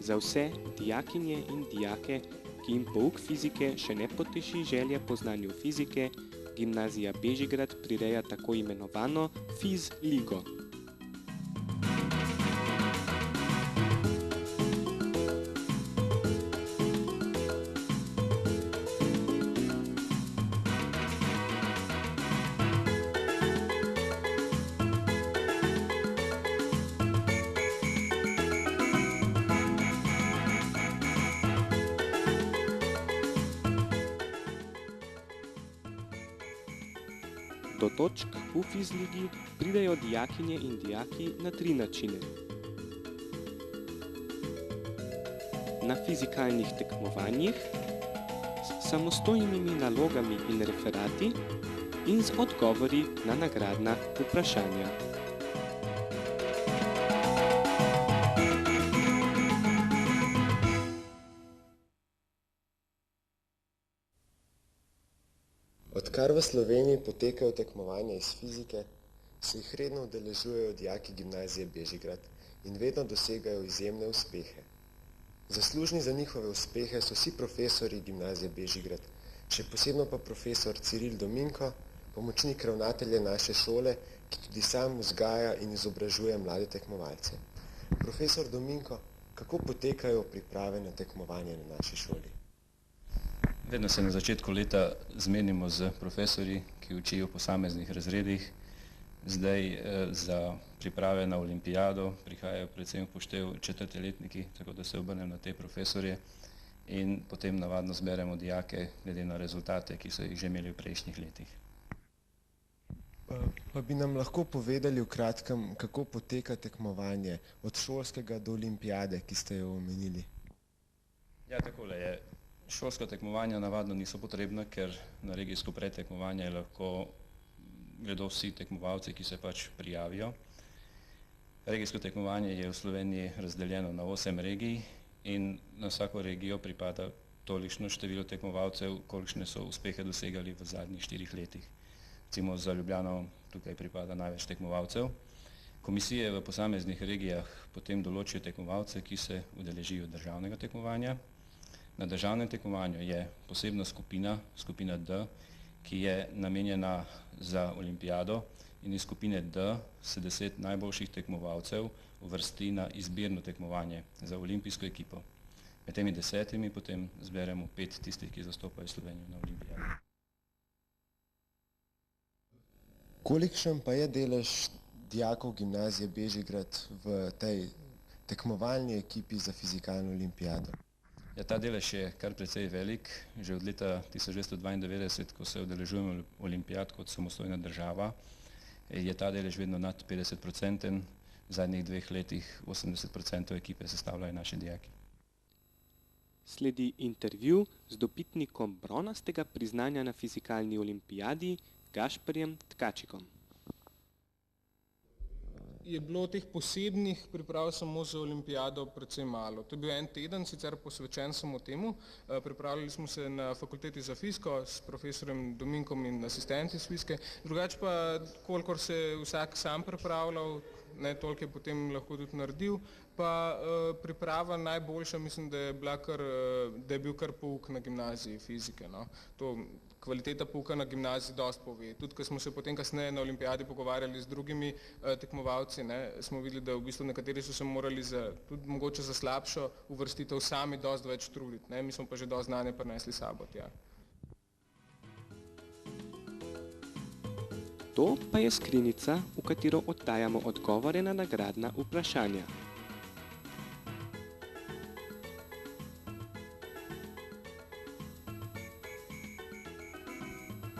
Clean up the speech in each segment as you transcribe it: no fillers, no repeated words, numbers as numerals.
Za vse dijakinje in dijake, ki jim pouk fizike še ne poteši želje po znanju fizike, Gimnazija Bežigrad prireja tako imenovano Fiz Ligo. Do točk v Fizligi pridejo dijakinje in dijaki na 3 načine. Na fizikalnih tekmovanjih, s samostojnimi nalogami in referati in z odgovori na nagradna vprašanja. Odkar v Sloveniji potekajo tekmovanja iz fizike, se jih redno udeležujejo dijaki Gimnazije Bežigrad in vedno dosegajo izjemne uspehe. Zaslužni za njihove uspehe so vsi profesorji Gimnazije Bežigrad, še posebno pa profesor Ciril Dominko, pomočnik ravnatelja naše šole, ki tudi sam vzgaja in izobražuje mlade tekmovalce. Profesor Dominko, kako potekajo priprave na tekmovanje na naši šoli? Vedno se na začetku leta zmenimo z profesorji, ki učijo v posameznih razredih. Zdaj za priprave na olimpijado prihajajo predvsem v poštev 4. letniki, tako da se obrnem na te profesorje in potem navadno zberemo dijake glede na rezultate, ki so jih že imeli v prejšnjih letih. Pa bi nam lahko povedali v kratkem, kako poteka tekmovanje od šolskega do olimpijade, ki ste jo omenili? Ja, takole je. Šolska tekmovanja navadno niso potrebna, ker na regijsko predtekmovanje lahko gredo vsi tekmovalci, ki se pač prijavijo. Regijsko tekmovanje je v Sloveniji razdeljeno na 8 regij in na vsako regijo pripada tolikšno število tekmovalcev, kolikšne so uspehe dosegali v zadnjih 4 letih. Recimo za Ljubljano tukaj pripada največ tekmovalcev. Komisije v posameznih regijah potem določijo tekmovalce, ki se udeležijo državnega tekmovanja. Na državnem tekmovanju je posebna skupina, skupina D, ki je namenjena za olimpijado in iz skupine D se 10 najboljših tekmovalcev uvrsti na izbirno tekmovanje za olimpijsko ekipo. Med temi 10 potem zberemo 5 tistih, ki zastopajo Slovenijo na olimpijadi. Kolikšen pa je delež dijakov Gimnazije Bežigrad v tej tekmovalni ekipi za fizikalno olimpijado? Ja, ta delež je kar precej velik. Že od leta 1992, ko se udeležujemo olimpijad kot samostojna država, je ta delež vedno nad 50%. V zadnjih 2 letih 80% ekipe sestavljajo naši dijaki. Sledi intervju z dobitnikom bronastega priznanja na fizikalni olimpijadi Gašperjem Tkačikom. Je bilo teh posebnih priprav samo za olimpijado precej malo. To je bil en teden, sicer posvečen samo temu. Pripravljali smo se na fakulteti za fiziko s profesorjem Dominkom in asistenti iz fizike. Drugače pa, kolikor se je vsak sam pripravljal, toliko je potem lahko tudi naredil, pa priprava najboljša, mislim, da je bil kar pouk na gimnaziji fizike. Kvaliteta pouka na gimnaziji dosti pove. Tudi, ko smo se potem kasneje na olimpijadi pogovarjali z drugimi tekmovalci, smo videli, da v bistvu nekateri so se morali tudi mogoče za slabšo uvrstitev sami dosti več truditi. Mi smo pa že dosti znanja prinesli sabo tja. To pa je skrinjica, v katero oddajamo odgovore na nagradna vprašanja.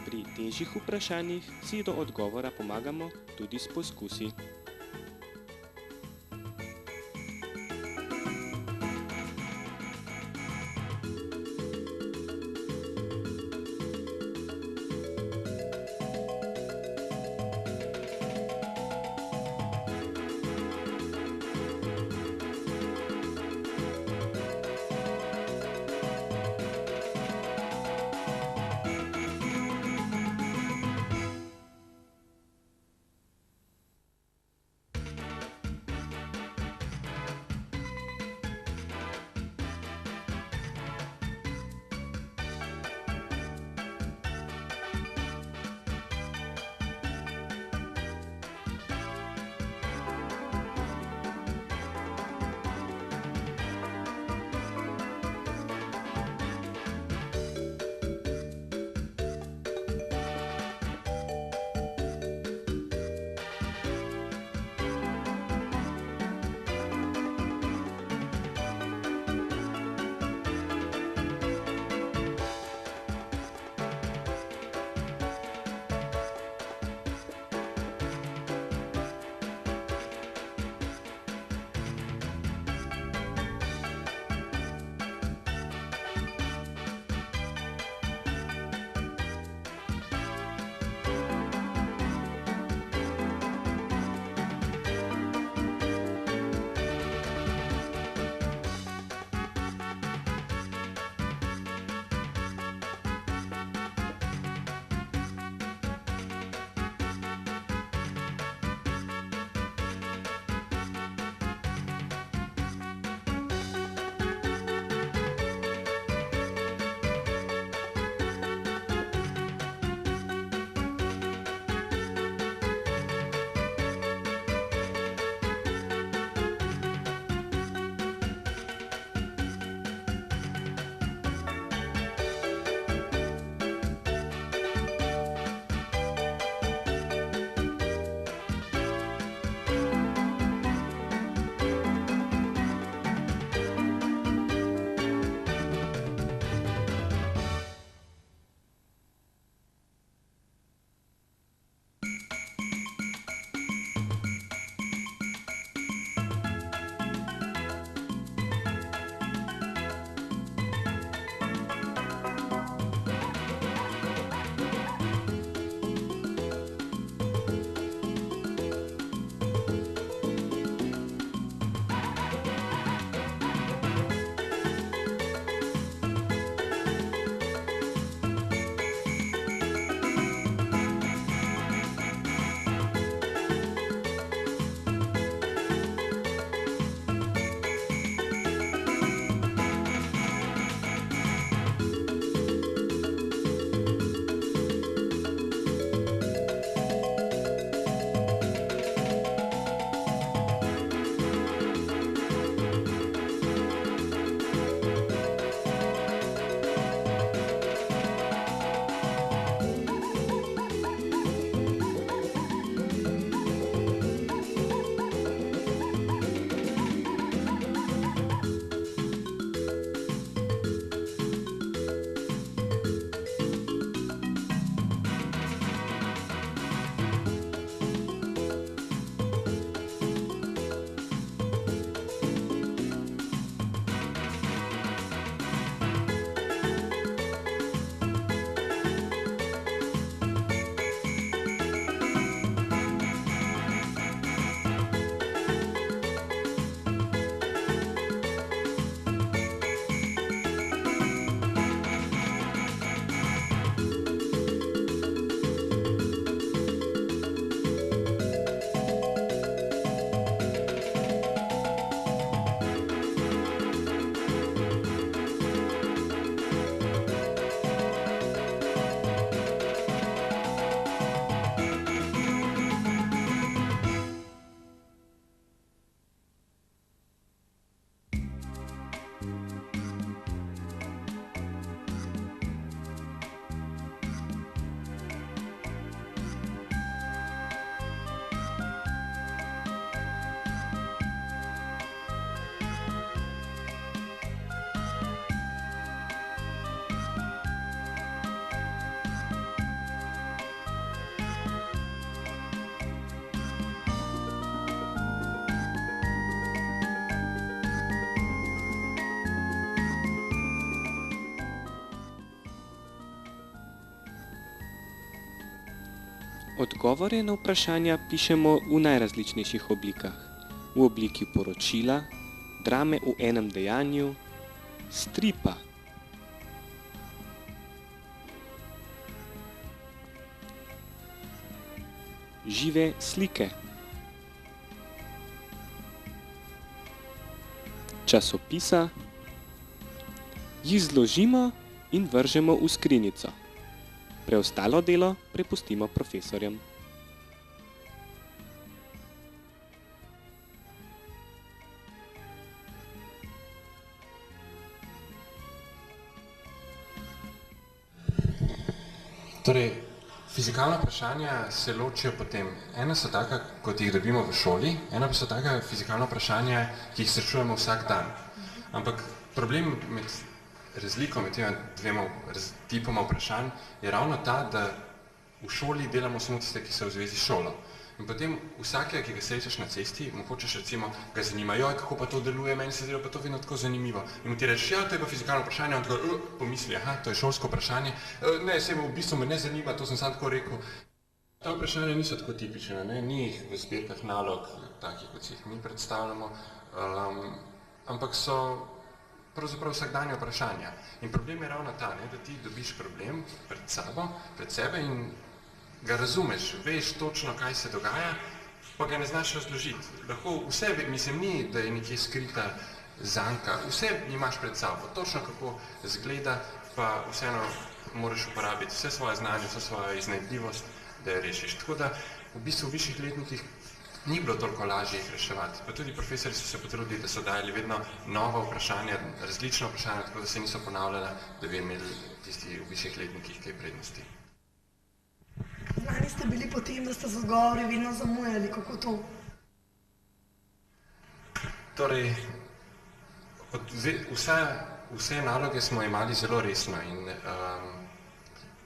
Pri težjih vprašanjih si do odgovora pomagamo tudi s poskusi. Odgovore na vprašanja pišemo v najrazličnejših oblikah. V obliki poročila, drame v enem dejanju, stripa, žive slike, časopisa, jih zložimo in vržemo v skrinjico. Preostalo delo prepustimo profesorjem. Torej, fizikalna vprašanja se ločijo potem. Ena so taka, kot jih dobimo v šoli, ena pa so taka fizikalna vprašanja, ki jih srečujemo vsak dan. Ampak problem razliko med tema dvema tipoma vprašanj je ravno ta, da v šoli delamo samo tiste, ki so v zvezi s šolo. In potem vsakega, ki ga srečaš na cesti, mu hočeš recimo, ga zanima, joj, kako pa to deluje, meni se zdi pa to vedno tako zanimivo. In mu ti rečeš, ja, to je pa fizikalno vprašanje, on tako pomisli, aha, to je šolsko vprašanje. Ne, se v bistvu me ne zanima, to sem sam tako rekel. Ta vprašanja niso tako tipična, ne? Ni jih v zbirkah nalog, takih, kot si jih mi predstavljamo, ampak so pravzaprav vsakdanja vprašanja. In problem je ravno ta, ne, da ti dobiš problem pred sebe in ga razumeš, veš točno, kaj se dogaja, pa ga ne znaš razložiti. Lahko vse, mislim, ni, da je nekje skrita zanka, vse imaš pred sabo, točno kako zgleda, pa vseeno moraš uporabiti vse svoje znanje, vse svojo iznajdljivost, da jo rešiš. Tako da v bistvu v višjih letnikih ni bilo toliko lažje jih reševati. Pa tudi profesori so se potrudili, da so dajali vedno nova vprašanja, različna vprašanja, tako da se niso ponavljala, da bi imeli tisti v višjih letnikih kaj prednosti. Znani ste bili potem, da ste z odgovori vedno zamujali, kako to? Torej, vse naloge smo imeli zelo resno in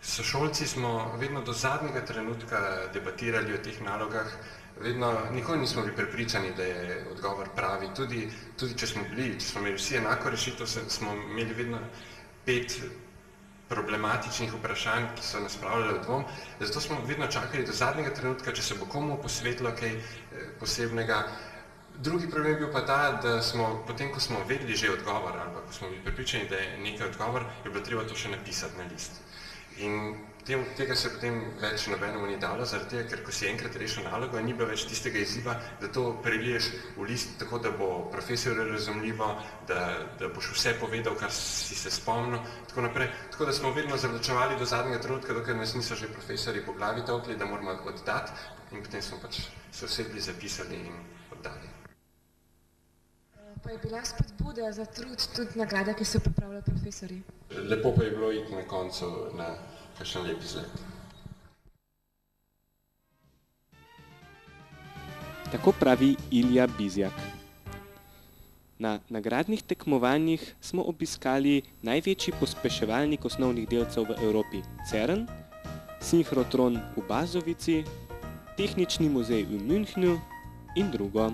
sošolci smo vedno do zadnjega trenutka debatirali o teh nalogah, nikoli nismo bili prepričani, da je odgovor pravi. Tudi če smo imeli vsi enako rešitev, smo imeli vedno 5 problematičnih vprašanj, ki so nas spravljali v dvom. Zato smo vedno čakali do zadnjega trenutka, če se bo komu posvetilo kaj posebnega. Drugi problem je bil pa ta, da smo, potem ko smo vedeli že odgovor, ali pa ko smo bili prepričani, da je nekaj odgovor, je bilo treba to še napisati na list. In tega se potem več nobenemu ni dalo, zaradi tega, ker ko si enkrat rešil nalogo, ni bilo več tistega izziva, da to preliješ v list tako, da bo profesorju razumljivo, da boš vse povedal, kar si se spomnil, tako naprej. Tako da smo vedno zavlačevali do zadnjega trenutka, dokler nas niso že profesorji po glavi tolkli, da moramo oddati, in potem smo pač se usedli, zapisali in oddali. Pa je bila spodbuda za trud tudi nagrada, ki so pripravljali profesorji? Lepo pa je bilo iti na koncu na kakšen lep izlet. Tako pravi Ilija Bizjak. Na nagradnih tekmovanjih smo obiskali največji pospeševalnik osnovnih delcev v Evropi, CERN, sinhrotron v Bazovici, Tehnični muzej v Münchnu in drugo.